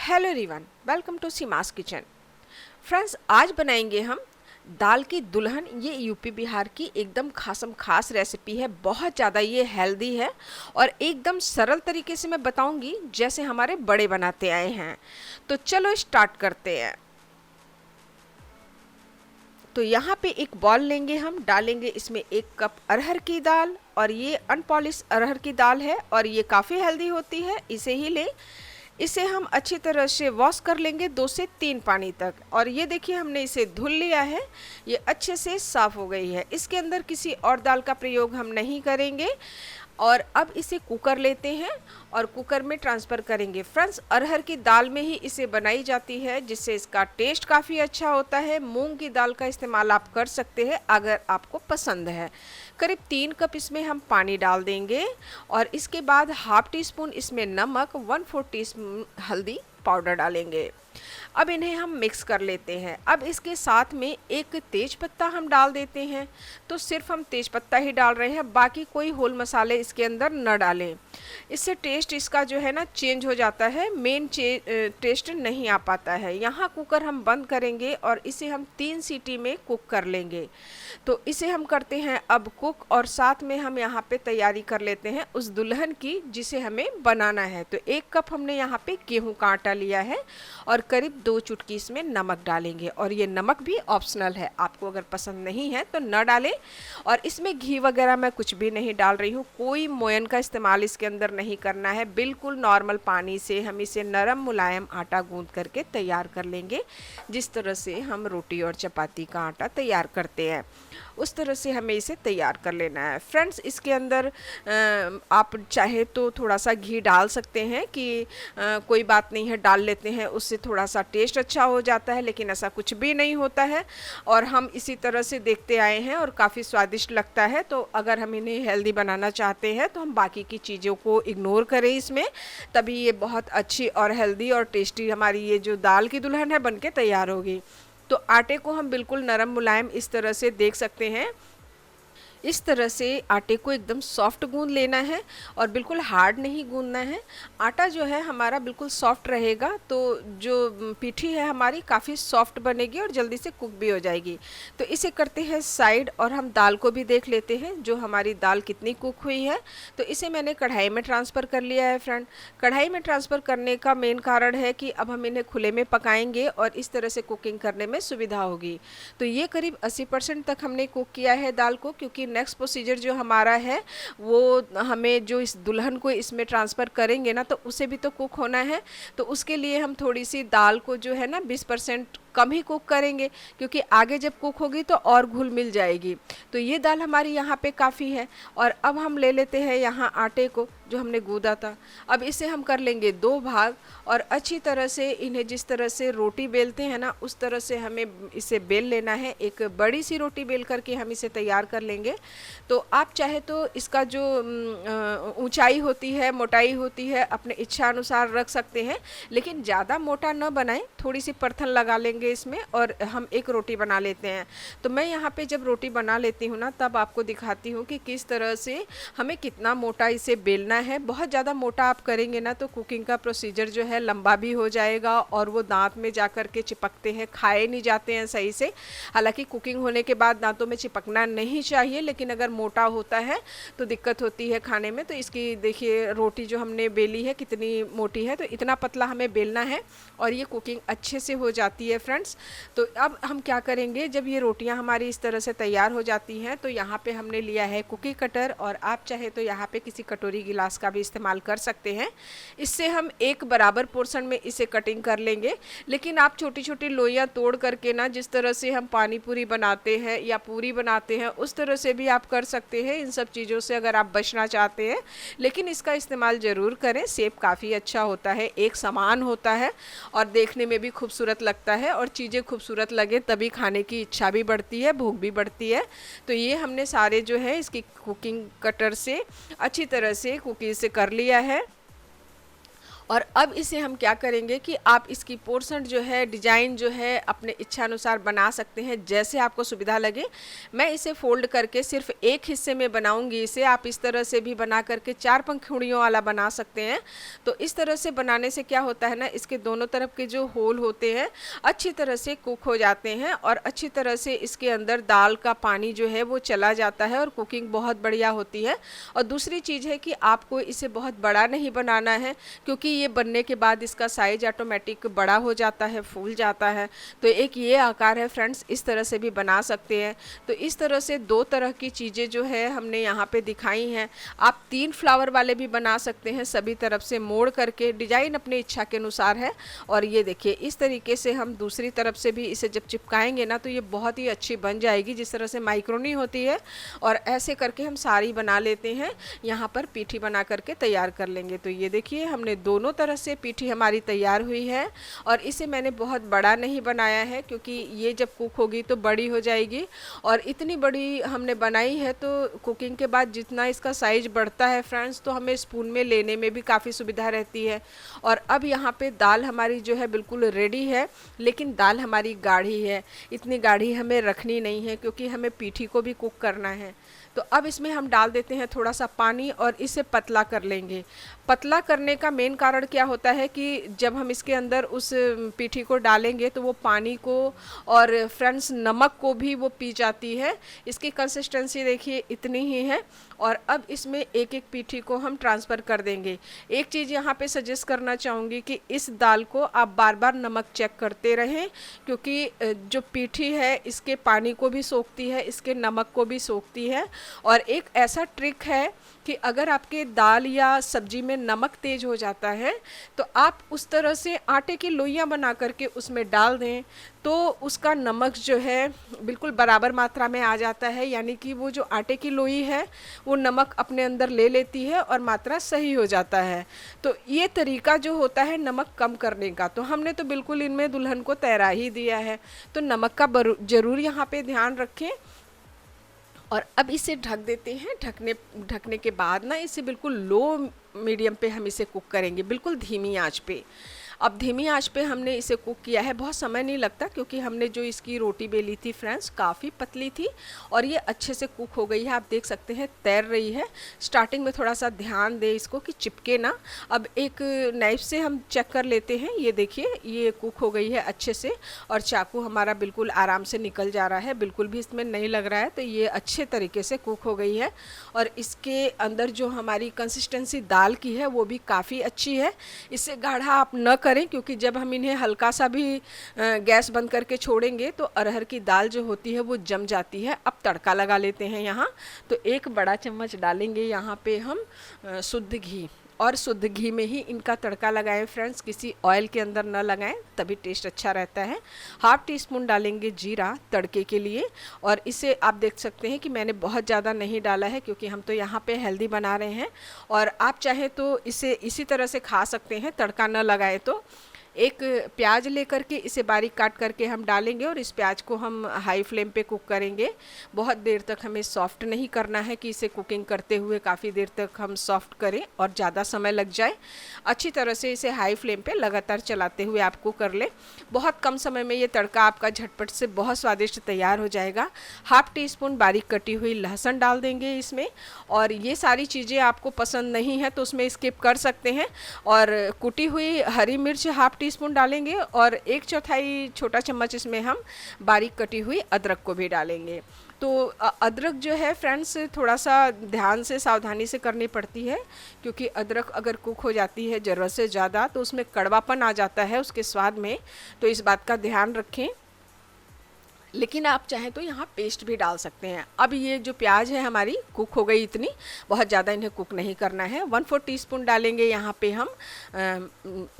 Hello everyone, welcome to Seema's kitchen. Friends, आज बनाएंगे हम दाल की दुल्हन। ये यूपी बिहार की एकदम खासम खास रेसिपी है। बहुत ज़्यादा ये हेल्दी है और एकदम सरल तरीके से मैं बताऊंगी जैसे हमारे बड़े बनाते आए हैं। तो चलो स्टार्ट करते हैं। तो यहाँ पे एक बॉल लेंगे, हम डालेंगे इसमें 1 कप अरहर की दाल, और ये अनपॉलिश अरहर की दाल है और ये काफ़ी हेल्दी होती है, इसे ही लें। इसे हम अच्छी तरह से वॉश कर लेंगे 2 से 3 पानी तक। और ये देखिए, हमने इसे धुल लिया है, ये अच्छे से साफ़ हो गई है। इसके अंदर किसी और दाल का प्रयोग हम नहीं करेंगे। और अब इसे कुकर लेते हैं और कुकर में ट्रांसफ़र करेंगे। फ्रेंड्स, अरहर की दाल में ही इसे बनाई जाती है, जिससे इसका टेस्ट काफ़ी अच्छा होता है। मूंग की दाल का इस्तेमाल आप कर सकते हैं अगर आपको पसंद है। करीब 3 कप इसमें हम पानी डाल देंगे और इसके बाद हाफ टी स्पून इसमें नमक, 1/4 टीस्पून हल्दी पाउडर डालेंगे। अब इन्हें हम मिक्स कर लेते हैं। अब इसके साथ में एक तेज पत्ता हम डाल देते हैं। तो सिर्फ हम तेज पत्ता ही डाल रहे हैं, बाकी कोई होल मसाले इसके अंदर न डालें। इससे टेस्ट इसका जो है ना चेंज हो जाता है, मेन टेस्ट नहीं आ पाता है। यहाँ कुकर हम बंद करेंगे और इसे हम 3 सीटी में कुक कर लेंगे। तो इसे हम करते हैं अब कुक, और साथ में हम यहाँ पे तैयारी कर लेते हैं उस दुल्हन की जिसे हमें बनाना है। तो 1 कप हमने यहाँ पे गेहूं का आटा लिया है और करीब 2 चुटकी इसमें नमक डालेंगे। और ये नमक भी ऑप्शनल है, आपको अगर पसंद नहीं है तो न डालें। और इसमें घी वगैरह मैं कुछ भी नहीं डाल रही हूँ, कोई मोयन का इस्तेमाल इसके अंदर नहीं करना है। बिल्कुल नॉर्मल पानी से हम इसे नरम मुलायम आटा गूंद करके तैयार कर लेंगे, जिस तरह से हम रोटी और चपाती का आटा तैयार करते हैं उस तरह से हमें इसे तैयार कर लेना है। फ्रेंड्स, इसके अंदर आप चाहे तो थोड़ा सा घी डाल सकते हैं कि कोई बात नहीं है, डाल लेते हैं, उससे थोड़ा सा टेस्ट अच्छा हो जाता है, लेकिन ऐसा कुछ भी नहीं होता है। और हम इसी तरह से देखते आए हैं और काफ़ी स्वादिष्ट लगता है। तो अगर हम इन्हें हेल्दी बनाना चाहते हैं तो हम बाकी की चीज़ों को इग्नोर करें इसमें, तभी ये बहुत अच्छी और हेल्दी और टेस्टी हमारी ये जो दाल की दुल्हन है बनके तैयार होगी। तो आटे को हम बिल्कुल नरम मुलायम इस तरह से देख सकते हैं। इस तरह से आटे को एकदम सॉफ्ट गूंद लेना है और बिल्कुल हार्ड नहीं गूंदना है। आटा जो है हमारा बिल्कुल सॉफ्ट रहेगा, तो जो पीठी है हमारी काफ़ी सॉफ्ट बनेगी और जल्दी से कुक भी हो जाएगी। तो इसे करते हैं साइड, और हम दाल को भी देख लेते हैं जो हमारी दाल कितनी कुक हुई है। तो इसे मैंने कढ़ाई में ट्रांसफ़र कर लिया है। फ्रेंड, कढ़ाई में ट्रांसफ़र करने का मेन कारण है कि अब हम इन्हें खुले में पकाएंगे और इस तरह से कुकिंग करने में सुविधा होगी। तो ये करीब 80% तक हमने कुक किया है दाल को, क्योंकि नेक्स्ट प्रोसीजर जो हमारा है वो हमें जो इस दुल्हन को इसमें ट्रांसफ़र करेंगे ना, तो उसे भी तो कुक होना है। तो उसके लिए हम थोड़ी सी दाल को जो है ना 20% कम ही कुक करेंगे, क्योंकि आगे जब कुक होगी तो और घुल मिल जाएगी। तो ये दाल हमारी यहाँ पे काफ़ी है। और अब हम ले लेते हैं यहाँ आटे को जो हमने गूंदा था। अब इसे हम कर लेंगे 2 भाग और अच्छी तरह से इन्हें जिस तरह से रोटी बेलते हैं ना उस तरह से हमें इसे बेल लेना है। एक बड़ी सी रोटी बेल करके हम इसे तैयार कर लेंगे। तो आप चाहे तो इसका जो ऊंचाई होती है, मोटाई होती है, अपने इच्छा अनुसार रख सकते हैं, लेकिन ज़्यादा मोटा न बनाएं। थोड़ी सी परथन लगा लेंगे इसमें और हम एक रोटी बना लेते हैं। तो मैं यहाँ पे जब रोटी बना लेती हूँ ना तब आपको दिखाती हूँ कि किस तरह से हमें कितना मोटा इसे बेलना है। बहुत ज़्यादा मोटा आप करेंगे ना तो कुकिंग का प्रोसीजर जो है लंबा भी हो जाएगा और वो दांत में जा कर के चिपकते हैं, खाए नहीं जाते हैं सही से। हालांकि कुकिंग होने के बाद दांतों में चिपकना नहीं चाहिए, लेकिन अगर मोटा होता है तो दिक्कत होती है खाने में। तो इसकी देखिए रोटी जो हमने बेली है कितनी मोटी है, तो इतना पतला हमें बेलना है और ये कुकिंग अच्छे से हो जाती है। फ्रेंड्स, तो अब हम क्या करेंगे, जब ये रोटियां हमारी इस तरह से तैयार हो जाती हैं तो यहाँ पे हमने लिया है कुकी कटर, और आप चाहे तो यहाँ पे किसी कटोरी गिलास का भी इस्तेमाल कर सकते हैं। इससे हम एक बराबर पोर्शन में इसे कटिंग कर लेंगे। लेकिन आप छोटी छोटी लोइयाँ तोड़ करके ना, जिस तरह से हम पानी पूरी बनाते हैं या पूरी बनाते हैं उस तरह से भी आप कर सकते हैं। इन सब चीज़ों से अगर आप बचना चाहते हैं, लेकिन इसका इस्तेमाल ज़रूर करें। शेप काफ़ी अच्छा होता है, एक समान होता है और देखने में भी खूबसूरत लगता है, और चीज़ें खूबसूरत लगे तभी खाने की इच्छा भी बढ़ती है, भूख भी बढ़ती है। तो ये हमने सारे जो है इसकी कुकिंग कटर से अच्छी तरह से कुकीज़ से कर लिया है। और अब इसे हम क्या करेंगे कि आप इसकी पोर्शन जो है, डिज़ाइन जो है अपने इच्छा अनुसार बना सकते हैं, जैसे आपको सुविधा लगे। मैं इसे फोल्ड करके सिर्फ एक हिस्से में बनाऊंगी इसे। आप इस तरह से भी बना करके 4 पंखुड़ियों वाला बना सकते हैं। तो इस तरह से बनाने से क्या होता है ना, इसके दोनों तरफ के जो होल होते हैं अच्छी तरह से कुक हो जाते हैं और अच्छी तरह से इसके अंदर दाल का पानी जो है वो चला जाता है और कुकिंग बहुत बढ़िया होती है। और दूसरी चीज़ है कि आपको इसे बहुत बड़ा नहीं बनाना है, क्योंकि ये बनने के बाद इसका साइज ऑटोमेटिक बड़ा हो जाता है, फूल जाता है। तो एक ये आकार है फ्रेंड्स, इस तरह से भी बना सकते हैं। तो इस तरह से 2 तरह की चीज़ें जो है हमने यहाँ पे दिखाई हैं। आप 3 फ्लावर वाले भी बना सकते हैं, सभी तरफ से मोड़ करके। डिजाइन अपनी इच्छा के अनुसार है। और ये देखिए इस तरीके से हम दूसरी तरफ से भी इसे जब चिपकाएंगे ना तो ये बहुत ही अच्छी बन जाएगी, जिस तरह से माइक्रोनी होती है। और ऐसे करके हम सारी बना लेते हैं, यहाँ पर पीठी बना करके तैयार कर लेंगे। तो ये देखिए हमने दोनों तरह से पीठी हमारी तैयार हुई है। और इसे मैंने बहुत बड़ा नहीं बनाया है, क्योंकि ये जब कुक होगी तो बड़ी हो जाएगी। और इतनी बड़ी हमने बनाई है तो कुकिंग के बाद जितना इसका साइज बढ़ता है फ्रेंड्स, तो हमें स्पून में लेने में भी काफ़ी सुविधा रहती है। और अब यहाँ पे दाल हमारी जो है बिल्कुल रेडी है, लेकिन दाल हमारी गाढ़ी है। इतनी गाढ़ी हमें रखनी नहीं है, क्योंकि हमें पीठी को भी कुक करना है। तो अब इसमें हम डाल देते हैं थोड़ा सा पानी और इसे पतला कर लेंगे। पतला करने का मेन कारण क्या होता है कि जब हम इसके अंदर उस पीठी को डालेंगे तो वो पानी को और फ्रेंड्स नमक को भी वो पी जाती है। इसकी कंसिस्टेंसी देखिए इतनी ही है। और अब इसमें एक एक पीठी को हम ट्रांसफ़र कर देंगे। एक चीज़ यहाँ पे सजेस्ट करना चाहूँगी कि इस दाल को आप बार बार नमक चेक करते रहें, क्योंकि जो पीठी है इसके पानी को भी सोखती है, इसके नमक को भी सोखती है। और एक ऐसा ट्रिक है कि अगर आपके दाल या सब्जी में नमक तेज हो जाता है तो आप उस तरह से आटे की लोइयां बना करके उसमें डाल दें, तो उसका नमक जो है बिल्कुल बराबर मात्रा में आ जाता है। यानी कि वो जो आटे की लोई है वो नमक अपने अंदर ले लेती है और मात्रा सही हो जाता है। तो ये तरीका जो होता है नमक कम करने का, तो हमने तो बिल्कुल इनमें दुल्हन को तैरा ही दिया है। तो नमक का ज़रूर यहाँ पे ध्यान रखें। और अब इसे ढक देते हैं। ढकने के बाद ना इसे बिल्कुल लो मीडियम पे हम इसे कुक करेंगे, बिल्कुल धीमी आंच पे। अब धीमी आंच पे हमने इसे कुक किया है, बहुत समय नहीं लगता, क्योंकि हमने जो इसकी रोटी बेली थी फ्रेंड्स काफ़ी पतली थी और ये अच्छे से कुक हो गई है। आप देख सकते हैं तैर रही है। स्टार्टिंग में थोड़ा सा ध्यान दें इसको कि चिपके ना। अब एक नाइफ से हम चेक कर लेते हैं। ये देखिए ये कुक हो गई है अच्छे से और चाकू हमारा बिल्कुल आराम से निकल जा रहा है, बिल्कुल भी इसमें नहीं लग रहा है। तो ये अच्छे तरीके से कुक हो गई है। और इसके अंदर जो हमारी कंसिस्टेंसी दाल की है वो भी काफ़ी अच्छी है। इससे गाढ़ा आप न करें, क्योंकि जब हम इन्हें हल्का सा भी गैस बंद करके छोड़ेंगे तो अरहर की दाल जो होती है वो जम जाती है। अब तड़का लगा लेते हैं यहाँ। तो 1 बड़ा चम्मच डालेंगे यहाँ पे हम शुद्ध घी, और शुद्ध घी में ही इनका तड़का लगाएं फ्रेंड्स, किसी ऑयल के अंदर न लगाएं, तभी टेस्ट अच्छा रहता है। 1/2 टीस्पून डालेंगे जीरा तड़के के लिए। और इसे आप देख सकते हैं कि मैंने बहुत ज़्यादा नहीं डाला है, क्योंकि हम तो यहाँ पे हेल्दी बना रहे हैं। और आप चाहें तो इसे इसी तरह से खा सकते हैं, तड़का न लगाए तो। एक प्याज लेकर के इसे बारीक काट करके हम डालेंगे और इस प्याज को हम हाई फ्लेम पे कुक करेंगे। बहुत देर तक हमें सॉफ्ट नहीं करना है कि इसे कुकिंग करते हुए काफ़ी देर तक हम सॉफ्ट करें और ज़्यादा समय लग जाए। अच्छी तरह से इसे हाई फ्लेम पे लगातार चलाते हुए आप कुक कर लें। बहुत कम समय में ये तड़का आपका झटपट से बहुत स्वादिष्ट तैयार हो जाएगा। 1/2 टीस्पून बारीक कटी हुई लहसुन डाल देंगे इसमें। और ये सारी चीज़ें आपको पसंद नहीं है तो उसमें स्किप कर सकते हैं। और कुटी हुई हरी मिर्च 1/2 टीस्पून डालेंगे और 1/4 छोटा चम्मच इसमें हम बारीक कटी हुई अदरक को भी डालेंगे। तो अदरक जो है फ्रेंड्स थोड़ा सा ध्यान से सावधानी से करनी पड़ती है, क्योंकि अदरक अगर कुक हो जाती है ज़रूरत से ज़्यादा तो उसमें कड़वापन आ जाता है उसके स्वाद में। तो इस बात का ध्यान रखें। लेकिन आप चाहें तो यहाँ पेस्ट भी डाल सकते हैं। अब ये जो प्याज है हमारी कुक हो गई, इतनी बहुत ज़्यादा इन्हें कुक नहीं करना है। 1/4 टीस्पून डालेंगे यहाँ पे हम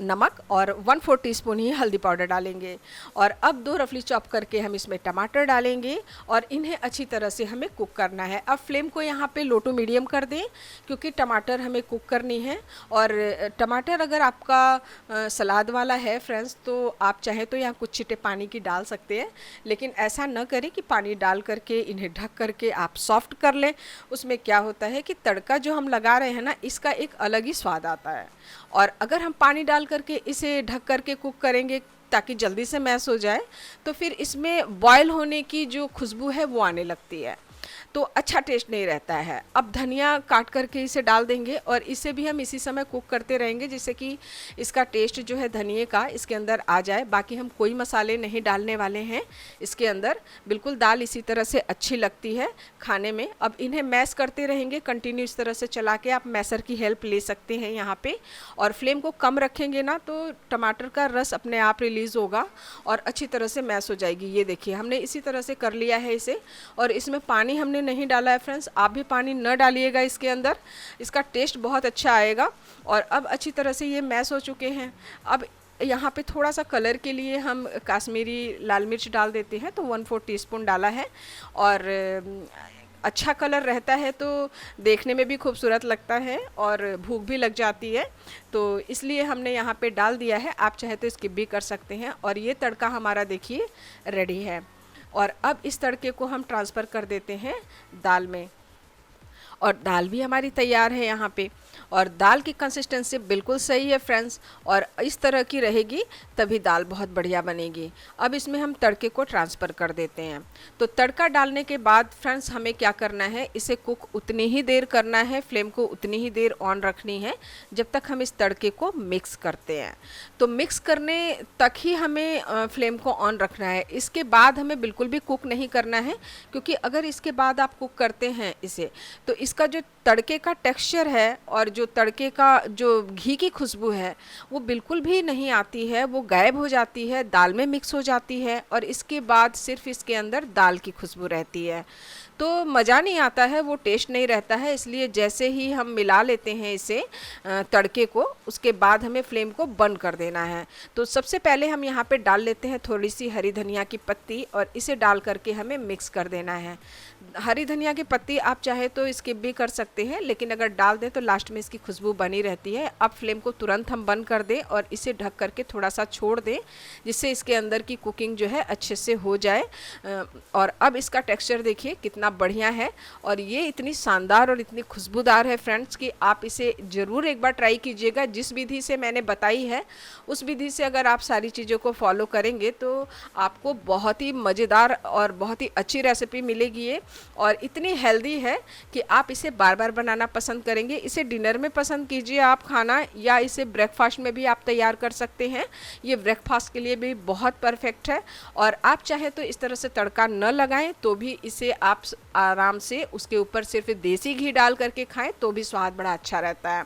नमक और 1/4 टीस्पून ही हल्दी पाउडर डालेंगे। और अब 2 रफली चॉप करके हम इसमें टमाटर डालेंगे और इन्हें अच्छी तरह से हमें कुक करना है। अब फ्लेम को यहाँ पे लो टू मीडियम कर दें, क्योंकि टमाटर हमें कुक करनी है। और टमाटर अगर आपका सलाद वाला है फ्रेंड्स तो आप चाहें तो यहाँ कुछ छिटे पानी की डाल सकते हैं, लेकिन ऐसा न करें कि पानी डाल करके इन्हें ढक करके आप सॉफ्ट कर लें। उसमें क्या होता है कि तड़का जो हम लगा रहे हैं ना, इसका एक अलग ही स्वाद आता है। और अगर हम पानी डाल करके इसे ढक करके कुक करेंगे ताकि जल्दी से मैश हो जाए, तो फिर इसमें बॉयल होने की जो खुशबू है वो आने लगती है, तो अच्छा टेस्ट नहीं रहता है। अब धनिया काट करके इसे डाल देंगे और इसे भी हम इसी समय कुक करते रहेंगे, जिससे कि इसका टेस्ट जो है धनिए का इसके अंदर आ जाए। बाकी हम कोई मसाले नहीं डालने वाले हैं इसके अंदर, बिल्कुल दाल इसी तरह से अच्छी लगती है खाने में। अब इन्हें मैश करते रहेंगे कंटिन्यू, इस तरह से चला के आप मैसर की हेल्प ले सकते हैं यहाँ पे। और फ्लेम को कम रखेंगे ना तो टमाटर का रस अपने आप रिलीज़ होगा और अच्छी तरह से मैश हो जाएगी। ये देखिए हमने इसी तरह से कर लिया है इसे, और इसमें पानी हमने नहीं डाला है फ्रेंड्स, आप भी पानी न डालिएगा इसके अंदर, इसका टेस्ट बहुत अच्छा आएगा। और अब अच्छी तरह से ये मैश हो चुके हैं। अब यहाँ पे थोड़ा सा कलर के लिए हम कश्मीरी लाल मिर्च डाल देते हैं, तो 1/4 टीस्पून डाला है। और अच्छा कलर रहता है तो देखने में भी खूबसूरत लगता है और भूख भी लग जाती है, तो इसलिए हमने यहाँ पे डाल दिया है। आप चाहे तो स्किप भी कर सकते हैं। और ये तड़का हमारा देखिए रेडी है। और अब इस तड़के को हम ट्रांसफ़र कर देते हैं दाल में, और दाल भी हमारी तैयार है यहाँ पे। और दाल की कंसिस्टेंसी बिल्कुल सही है फ्रेंड्स, और इस तरह की रहेगी तभी दाल बहुत बढ़िया बनेगी। अब इसमें हम तड़के को ट्रांसफ़र कर देते हैं। तो तड़का डालने के बाद फ्रेंड्स हमें क्या करना है, इसे कुक उतनी ही देर करना है, फ्लेम को उतनी ही देर ऑन रखनी है जब तक हम इस तड़के को मिक्स करते हैं। तो मिक्स करने तक ही हमें फ्लेम को ऑन रखना है, इसके बाद हमें बिल्कुल भी कुक नहीं करना है, क्योंकि अगर इसके बाद आप कुक करते हैं इसे, तो इसका जो तड़के का टेक्सचर है और जो तड़के का जो घी की खुशबू है वो बिल्कुल भी नहीं आती है, वो गायब हो जाती है, दाल में मिक्स हो जाती है, और इसके बाद सिर्फ इसके अंदर दाल की खुशबू रहती है, तो मज़ा नहीं आता है, वो टेस्ट नहीं रहता है। इसलिए जैसे ही हम मिला लेते हैं इसे तड़के को, उसके बाद हमें फ्लेम को बंद कर देना है। तो सबसे पहले हम यहाँ पे डाल लेते हैं थोड़ी सी हरी धनिया की पत्ती, और इसे डाल करके हमें मिक्स कर देना है। हरी धनिया की पत्ती आप चाहे तो स्किप भी कर सकते हैं, लेकिन अगर डाल दें तो लास्ट में इसकी खुशबू बनी रहती है। अब फ्लेम को तुरंत हम बंद कर दें और इसे ढक करके थोड़ा सा छोड़ दें, जिससे इसके अंदर की कुकिंग जो है अच्छे से हो जाए। और अब इसका टेक्सचर देखिए कितना बढ़िया है, और ये इतनी शानदार और इतनी खुशबूदार है फ्रेंड्स कि आप इसे ज़रूर एक बार ट्राई कीजिएगा। जिस विधि से मैंने बताई है उस विधि से अगर आप सारी चीज़ों को फॉलो करेंगे तो आपको बहुत ही मज़ेदार और बहुत ही अच्छी रेसिपी मिलेगी ये, और इतनी हेल्दी है कि आप इसे बार बार बनाना पसंद करेंगे। इसे डिनर में पसंद कीजिए आप खाना, या इसे ब्रेकफास्ट में भी आप तैयार कर सकते हैं। ये ब्रेकफास्ट के लिए भी बहुत परफेक्ट है। और आप चाहे तो इस तरह से तड़का न लगाएं तो भी इसे आप आराम से उसके ऊपर सिर्फ देसी घी डाल करके खाएं तो भी स्वाद बड़ा अच्छा रहता है।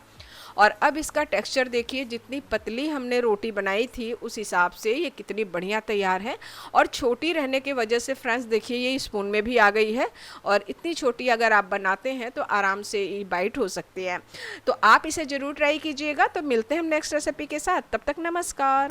और अब इसका टेक्सचर देखिए, जितनी पतली हमने रोटी बनाई थी उस हिसाब से ये कितनी बढ़िया तैयार है। और छोटी रहने की वजह से फ्रेंड्स देखिए ये स्पून में भी आ गई है, और इतनी छोटी अगर आप बनाते हैं तो आराम से ये बाइट हो सकती है। तो आप इसे ज़रूर ट्राई कीजिएगा। तो मिलते हैं हम नेक्स्ट रेसिपी के साथ, तब तक नमस्कार।